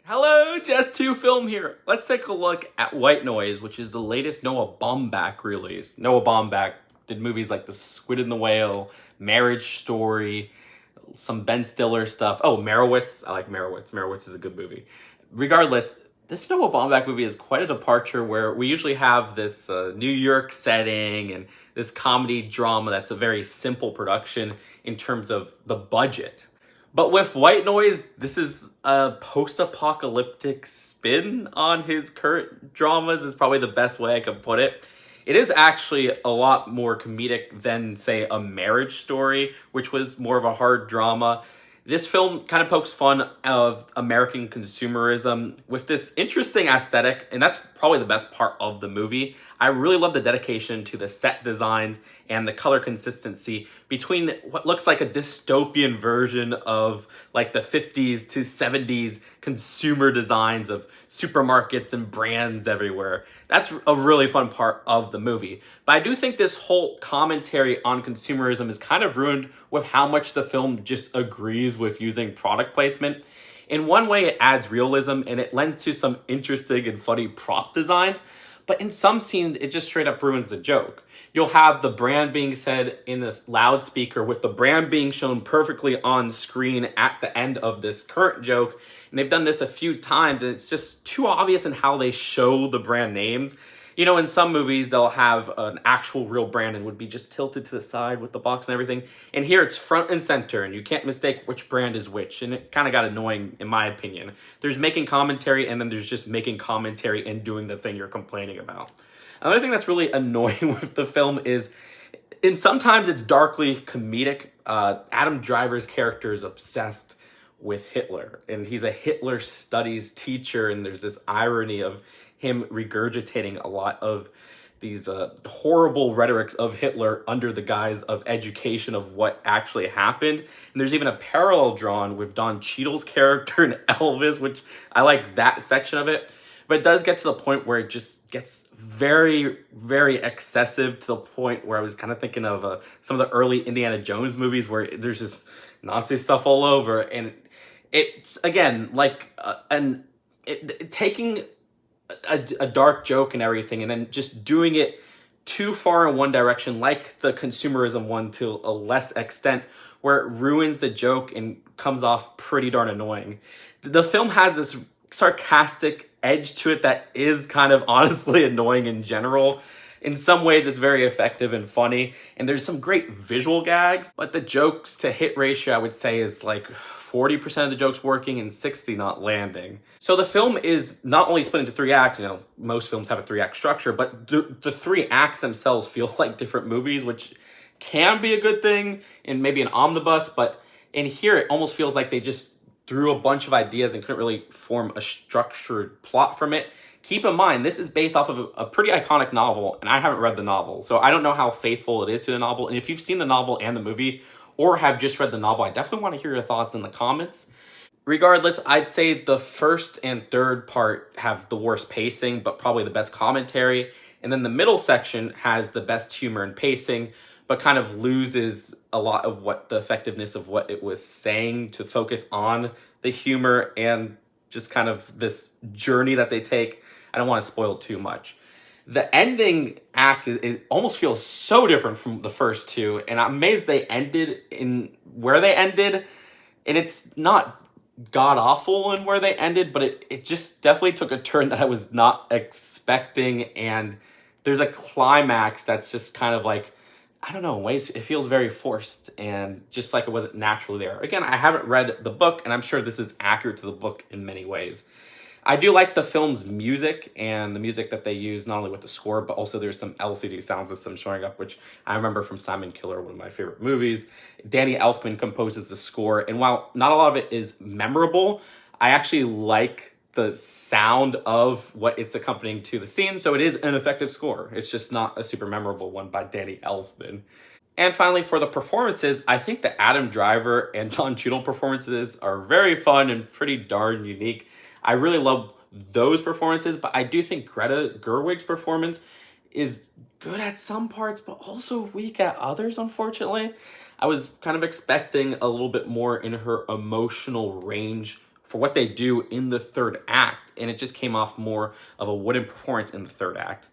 Hello, just2film here. Let's take a look at White Noise, which is the latest Noah Baumbach release. Noah Baumbach did movies like The Squid and the Whale, Marriage Story, some Ben Stiller stuff. Oh, Merowitz. I like Merowitz. Merowitz is a good movie. Regardless, this Noah Baumbach movie is quite a departure where we usually have this New York setting and this comedy drama that's a very simple production in terms of the budget. But with White Noise, this is a post-apocalyptic spin on his current dramas is probably the best way I could put it. It is actually a lot more comedic than, say, A Marriage Story, which was more of a hard drama. This film kind of pokes fun of American consumerism with this interesting aesthetic, and that's probably the best part of the movie. I really love the dedication to the set designs and the color consistency between what looks like a dystopian version of like the 50s to 70s consumer designs of supermarkets and brands everywhere. That's a really fun part of the movie. But I do think this whole commentary on consumerism is kind of ruined with how much the film just agrees with using product placement. In one way, it adds realism and it lends to some interesting and funny prop designs. But in some scenes, it just straight up ruins the joke. You'll have the brand being said in this loudspeaker with the brand being shown perfectly on screen at the end of this current joke. And they've done this a few times, and it's just too obvious in how they show the brand names. You know, in some movies, they'll have an actual real brand and would be just tilted to the side with the box and everything. And here it's front and center, and you can't mistake which brand is which. And it kind of got annoying, in my opinion. There's making commentary, and then there's just making commentary and doing the thing you're complaining about. Another thing that's really annoying with the film is, and sometimes it's darkly comedic, Adam Driver's character is obsessed with Hitler. And he's a Hitler studies teacher, and there's this irony of him regurgitating a lot of these horrible rhetorics of Hitler under the guise of education of what actually happened. And there's even a parallel drawn with Don Cheadle's character in Elvis, which I like that section of it. But it does get to the point where it just gets very, very excessive to the point where I was kind of thinking of some of the early Indiana Jones movies where there's just Nazi stuff all over. And it's, again, like taking a dark joke and everything and then just doing it too far in one direction, like the consumerism one to a less extent, where it ruins the joke and comes off pretty darn annoying. The film has this sarcastic edge to it that is kind of honestly annoying in general. In some ways, it's very effective and funny, and there's some great visual gags, but the jokes to hit ratio, I would say, is like 40% of the jokes working and 60 not landing. So the film is not only split into 3 acts, you know, most films have a 3-act structure, but the 3 acts themselves feel like different movies, which can be a good thing in maybe an omnibus, but in here, it almost feels like they just threw a bunch of ideas and couldn't really form a structured plot from it. Keep in mind, this is based off of a pretty iconic novel, and I haven't read the novel, so I don't know how faithful it is to the novel. And if you've seen the novel and the movie, or have just read the novel, I definitely want to hear your thoughts in the comments. Regardless, I'd say the first and third part have the worst pacing, but probably the best commentary. And then the middle section has the best humor and pacing, but kind of loses a lot of what the effectiveness of what it was saying to focus on the humor and just kind of this journey that they take. I don't want to spoil too much. The ending act is almost feels so different from the first 2, and I'm amazed they ended in where they ended. And it's not god-awful in where they ended, but it just definitely took a turn that I was not expecting, and there's a climax that's just kind of like, I don't know, in ways it feels very forced and just like it wasn't naturally there. Again, I haven't read the book, and I'm sure this is accurate to the book in many ways. I do like the film's music and the music that they use, not only with the score, but also there's some LCD sound system showing up, which I remember from Simon Killer, one of my favorite movies. Danny Elfman composes the score, and while not a lot of it is memorable, I actually like the sound of what it's accompanying to the scene, so it is an effective score. It's just not a super memorable one by Danny Elfman. And finally, for the performances, I think the Adam Driver and Don Cheadle performances are very fun and pretty darn unique. I really love those performances, but I do think Greta Gerwig's performance is good at some parts, but also weak at others, unfortunately. I was kind of expecting a little bit more in her emotional range for what they do in the third act, and it just came off more of a wooden performance in the third act.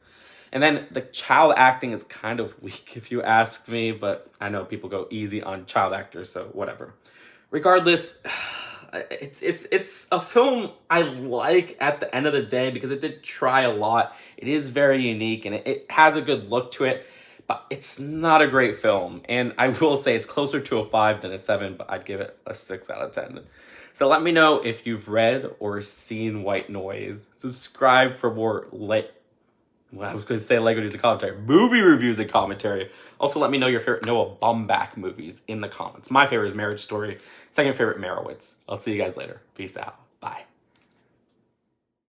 And then the child acting is kind of weak, if you ask me, but I know people go easy on child actors, so whatever. Regardless, it's a film I like at the end of the day because it did try a lot. It is very unique and it has a good look to it, but it's not a great film. And I will say it's closer to a 5 than a 7, but I'd give it a 6 out of 10. So let me know if you've read or seen White Noise. Subscribe for more I was going to say Lego news and commentary. Movie reviews and commentary. Also, let me know your favorite Noah Baumbach movies in the comments. My favorite is Marriage Story. Second favorite, Merowitz. I'll see you guys later. Peace out. Bye.